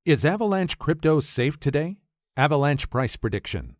Is Avalanche Crypto safe today? Avalanche Price Prediction.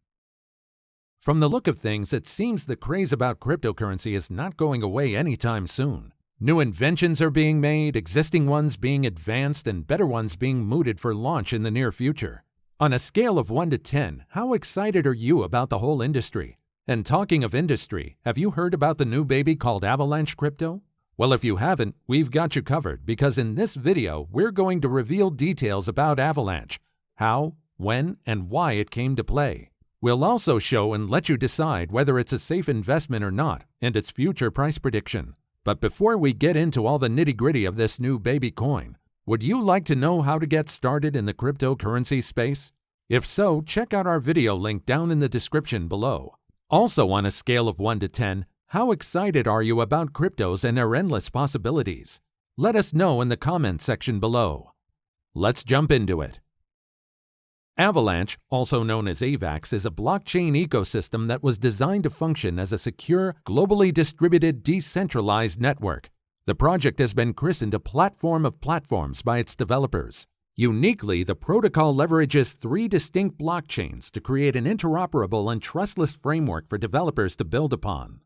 From the look of things, it seems the craze about cryptocurrency is not going away anytime soon. New inventions are being made, existing ones being advanced, and better ones being mooted for launch in the near future. On a scale of 1 to 10, how excited are you about the whole industry? And talking of industry, have you heard about the new baby called Avalanche Crypto? Well, if you haven't, we've got you covered, because in this video, we're going to reveal details about Avalanche, how, when, and why it came to play. We'll also show and let you decide whether it's a safe investment or not, and its future price prediction. But before we get into all the nitty-gritty of this new baby coin, would you like to know how to get started in the cryptocurrency space? If so, check out our video link down in the description below. Also, on a scale of 1 to 10, how excited are you about cryptos and their endless possibilities? Let us know in the comment section below. Let's jump into it. Avalanche, also known as AVAX, is a blockchain ecosystem that was designed to function as a secure, globally distributed, decentralized network. The project has been christened a platform of platforms by its developers. Uniquely, the protocol leverages 3 distinct blockchains to create an interoperable and trustless framework for developers to build upon.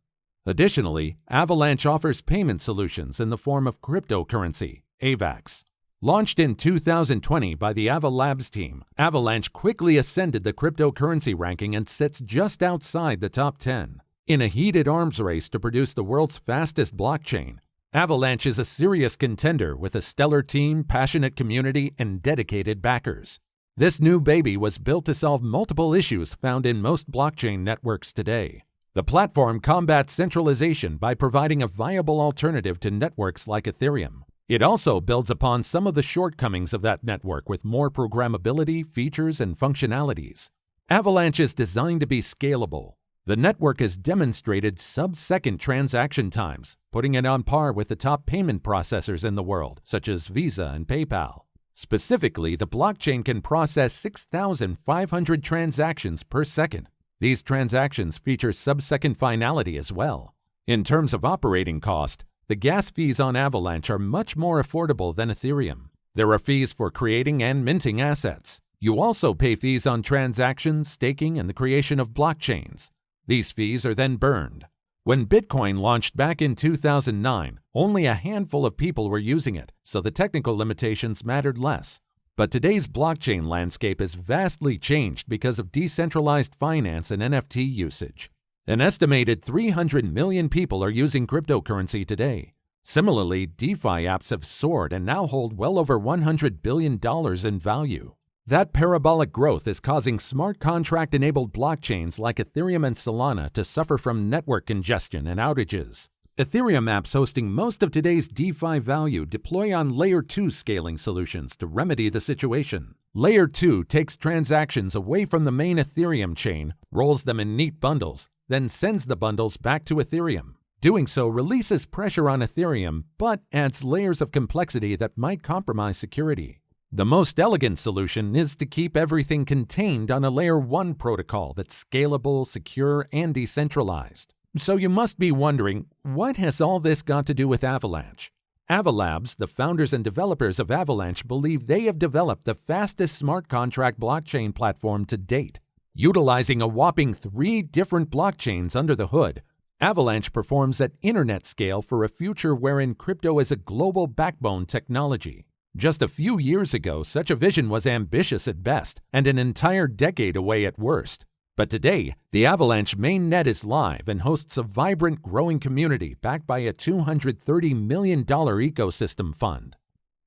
Additionally, Avalanche offers payment solutions in the form of cryptocurrency, AVAX. Launched in 2020 by the Avalanche team, Avalanche quickly ascended the cryptocurrency ranking and sits just outside the top 10. In a heated arms race to produce the world's fastest blockchain, Avalanche is a serious contender with a stellar team, passionate community, and dedicated backers. This new baby was built to solve multiple issues found in most blockchain networks today. The platform combats centralization by providing a viable alternative to networks like Ethereum. It also builds upon some of the shortcomings of that network with more programmability, features, and functionalities. Avalanche is designed to be scalable. The network has demonstrated sub-second transaction times, putting it on par with the top payment processors in the world, such as Visa and PayPal. Specifically, the blockchain can process 6,500 transactions per second. These transactions feature sub-second finality as well. In terms of operating cost, the gas fees on Avalanche are much more affordable than Ethereum. There are fees for creating and minting assets. You also pay fees on transactions, staking, and the creation of blockchains. These fees are then burned. When Bitcoin launched back in 2009, only a handful of people were using it, so the technical limitations mattered less. But today's blockchain landscape has vastly changed because of decentralized finance and NFT usage. An estimated 300 million people are using cryptocurrency today. Similarly, DeFi apps have soared and now hold well over $100 billion in value. That parabolic growth is causing smart contract-enabled blockchains like Ethereum and Solana to suffer from network congestion and outages. Ethereum apps hosting most of today's DeFi value deploy on Layer 2 scaling solutions to remedy the situation. Layer 2 takes transactions away from the main Ethereum chain, rolls them in neat bundles, then sends the bundles back to Ethereum. Doing so releases pressure on Ethereum, but adds layers of complexity that might compromise security. The most elegant solution is to keep everything contained on a Layer 1 protocol that's scalable, secure, and decentralized. So you must be wondering, what has all this got to do with Avalanche? Avalabs, the founders and developers of Avalanche, believe they have developed the fastest smart contract blockchain platform to date. Utilizing a whopping 3 different blockchains under the hood, Avalanche performs at internet scale for a future wherein crypto is a global backbone technology. Just a few years ago, such a vision was ambitious at best and an entire decade away at worst. But today, the Avalanche mainnet is live and hosts a vibrant, growing community backed by a $230 million ecosystem fund.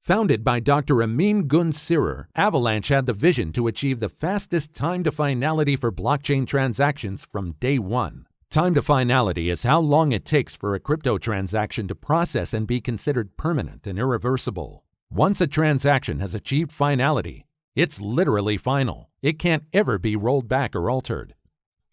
Founded by Dr. Amin Gun-Sirer, Avalanche had the vision to achieve the fastest time to finality for blockchain transactions from day one. Time to finality is how long it takes for a crypto transaction to process and be considered permanent and irreversible. Once a transaction has achieved finality, it's literally final. It can't ever be rolled back or altered.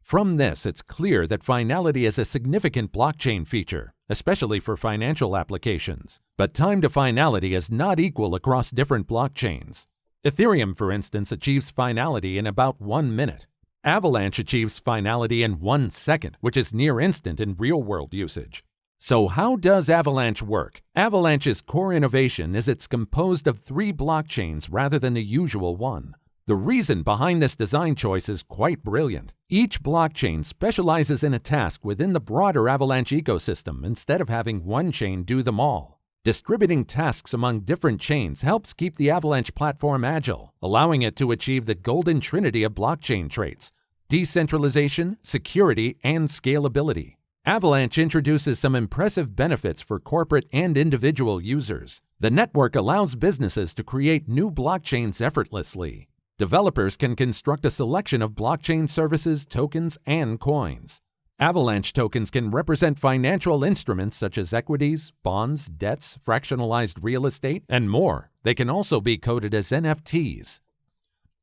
From this, it's clear that finality is a significant blockchain feature, especially for financial applications. But time to finality is not equal across different blockchains. Ethereum, for instance, achieves finality in about 1 minute. Avalanche achieves finality in 1 second, which is near instant in real-world usage. So how does Avalanche work? Avalanche's core innovation is it's composed of 3 blockchains rather than the usual one. The reason behind this design choice is quite brilliant. Each blockchain specializes in a task within the broader Avalanche ecosystem instead of having one chain do them all. Distributing tasks among different chains helps keep the Avalanche platform agile, allowing it to achieve the golden trinity of blockchain traits: decentralization, security, and scalability. Avalanche introduces some impressive benefits for corporate and individual users. The network allows businesses to create new blockchains effortlessly. Developers can construct a selection of blockchain services, tokens, and coins. Avalanche tokens can represent financial instruments such as equities, bonds, debts, fractionalized real estate, and more. They can also be coded as NFTs.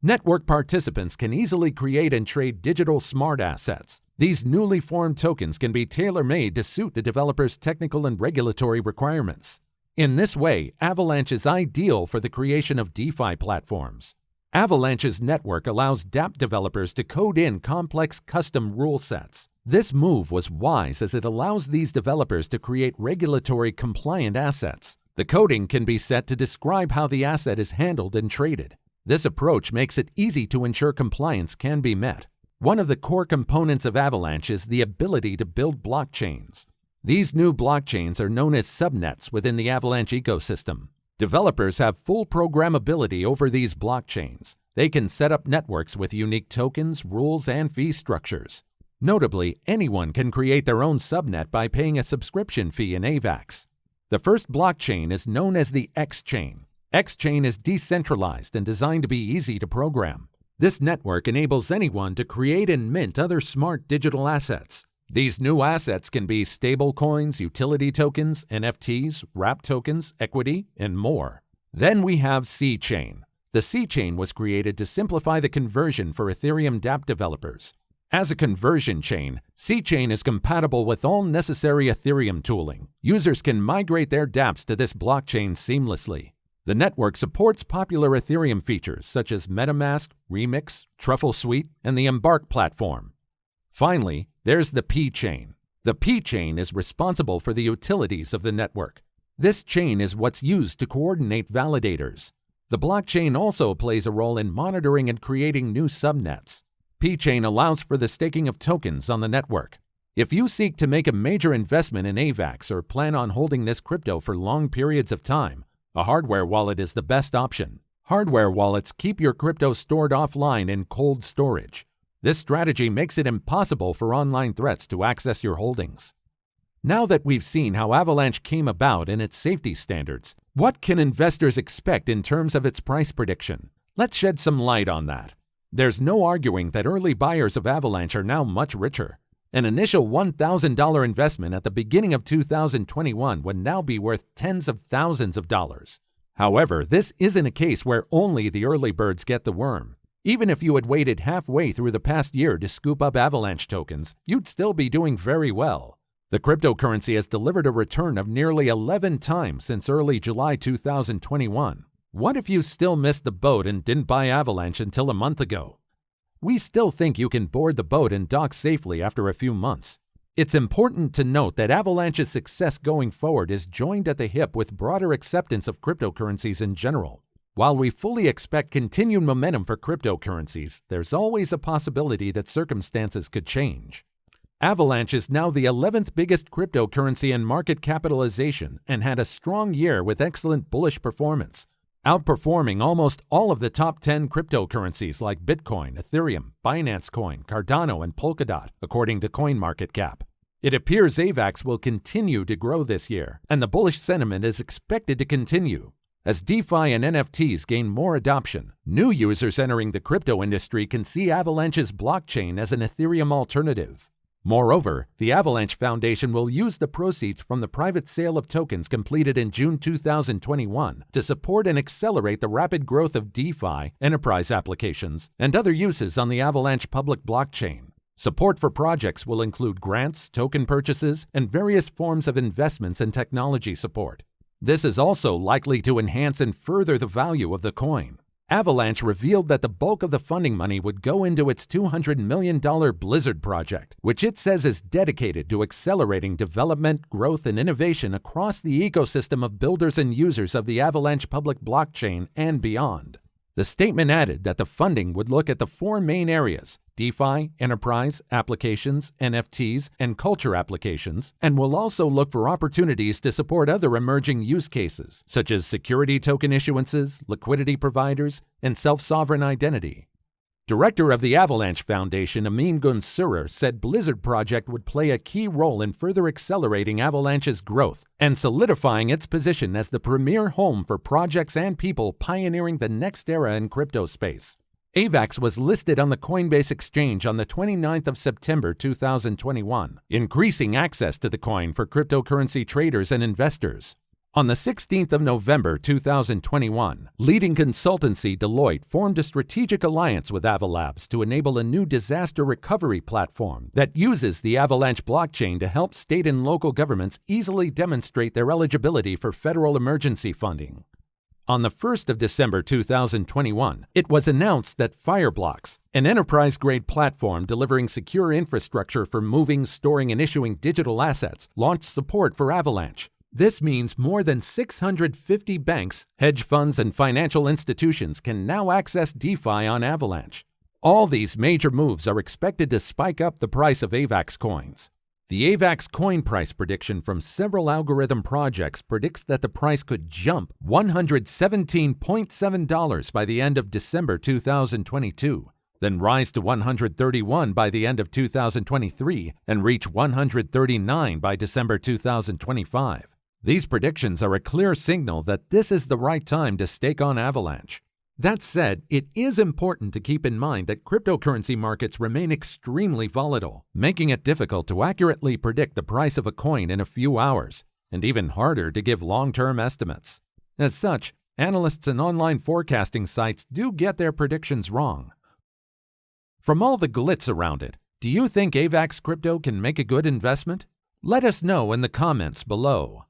Network participants can easily create and trade digital smart assets. These newly formed tokens can be tailor-made to suit the developer's technical and regulatory requirements. In this way, Avalanche is ideal for the creation of DeFi platforms. Avalanche's network allows dApp developers to code in complex custom rule sets. This move was wise as it allows these developers to create regulatory compliant assets. The coding can be set to describe how the asset is handled and traded. This approach makes it easy to ensure compliance can be met. One of the core components of Avalanche is the ability to build blockchains. These new blockchains are known as subnets within the Avalanche ecosystem. Developers have full programmability over these blockchains. They can set up networks with unique tokens, rules, and fee structures. Notably, anyone can create their own subnet by paying a subscription fee in AVAX. The first blockchain is known as the X-chain. X-chain is decentralized and designed to be easy to program. This network enables anyone to create and mint other smart digital assets. These new assets can be stablecoins, utility tokens, NFTs, wrap tokens, equity, and more. Then we have C-chain. The C-chain was created to simplify the conversion for Ethereum dApp developers. As a conversion chain, C-chain is compatible with all necessary Ethereum tooling. Users can migrate their dApps to this blockchain seamlessly. The network supports popular Ethereum features such as MetaMask, Remix, Truffle Suite, and the Embark platform. Finally, there's the P-chain. The P-chain is responsible for the utilities of the network. This chain is what's used to coordinate validators. The blockchain also plays a role in monitoring and creating new subnets. P-chain allows for the staking of tokens on the network. If you seek to make a major investment in AVAX or plan on holding this crypto for long periods of time, a hardware wallet is the best option. Hardware wallets keep your crypto stored offline in cold storage. This strategy makes it impossible for online threats to access your holdings. Now that we've seen how Avalanche came about and its safety standards, what can investors expect in terms of its price prediction? Let's shed some light on that. There's no arguing that early buyers of Avalanche are now much richer. An initial $1,000 investment at the beginning of 2021 would now be worth tens of thousands of dollars. However, this isn't a case where only the early birds get the worm. Even if you had waited halfway through the past year to scoop up Avalanche tokens, you'd still be doing very well. The cryptocurrency has delivered a return of nearly 11 times since early July 2021. What if you still missed the boat and didn't buy Avalanche until a month ago? We still think you can board the boat and dock safely after a few months. It's important to note that Avalanche's success going forward is joined at the hip with broader acceptance of cryptocurrencies in general. While we fully expect continued momentum for cryptocurrencies, there's always a possibility that circumstances could change. Avalanche is now the 11th biggest cryptocurrency in market capitalization and had a strong year with excellent bullish performance, outperforming almost all of the top 10 cryptocurrencies like Bitcoin, Ethereum, Binance Coin, Cardano, and Polkadot, according to CoinMarketCap. It appears AVAX will continue to grow this year, and the bullish sentiment is expected to continue. As DeFi and NFTs gain more adoption, new users entering the crypto industry can see Avalanche's blockchain as an Ethereum alternative. Moreover, the Avalanche Foundation will use the proceeds from the private sale of tokens completed in June 2021 to support and accelerate the rapid growth of DeFi, enterprise applications, and other uses on the Avalanche public blockchain. Support for projects will include grants, token purchases, and various forms of investments and technology support. This is also likely to enhance and further the value of the coin. Avalanche revealed that the bulk of the funding money would go into its $200 million Blizzard project, which it says is dedicated to accelerating development, growth, and innovation across the ecosystem of builders and users of the Avalanche public blockchain and beyond. The statement added that the funding would look at the four main areas: DeFi, enterprise, applications, NFTs, and culture applications, and will also look for opportunities to support other emerging use cases, such as security token issuances, liquidity providers, and self-sovereign identity. Director of the Avalanche Foundation, Amin Gunsurer, said Blizzard Project would play a key role in further accelerating Avalanche's growth and solidifying its position as the premier home for projects and people pioneering the next era in crypto space. AVAX was listed on the Coinbase exchange on the 29th of September 2021, increasing access to the coin for cryptocurrency traders and investors. On the 16th of November 2021, leading consultancy Deloitte formed a strategic alliance with Avalabs to enable a new disaster recovery platform that uses the Avalanche blockchain to help state and local governments easily demonstrate their eligibility for federal emergency funding. On the 1st of December 2021, it was announced that Fireblocks, an enterprise-grade platform delivering secure infrastructure for moving, storing, and issuing digital assets, launched support for Avalanche. This means more than 650 banks, hedge funds, and financial institutions can now access DeFi on Avalanche. All these major moves are expected to spike up the price of AVAX coins. The AVAX coin price prediction from several algorithm projects predicts that the price could jump $117.7 by the end of December 2022, then rise to $131 by the end of 2023, and reach $139 by December 2025. These predictions are a clear signal that this is the right time to stake on Avalanche. That said, it is important to keep in mind that cryptocurrency markets remain extremely volatile, making it difficult to accurately predict the price of a coin in a few hours, and even harder to give long-term estimates. As such, analysts and online forecasting sites do get their predictions wrong. From all the glitz around it, do you think AVAX Crypto can make a good investment? Let us know in the comments below.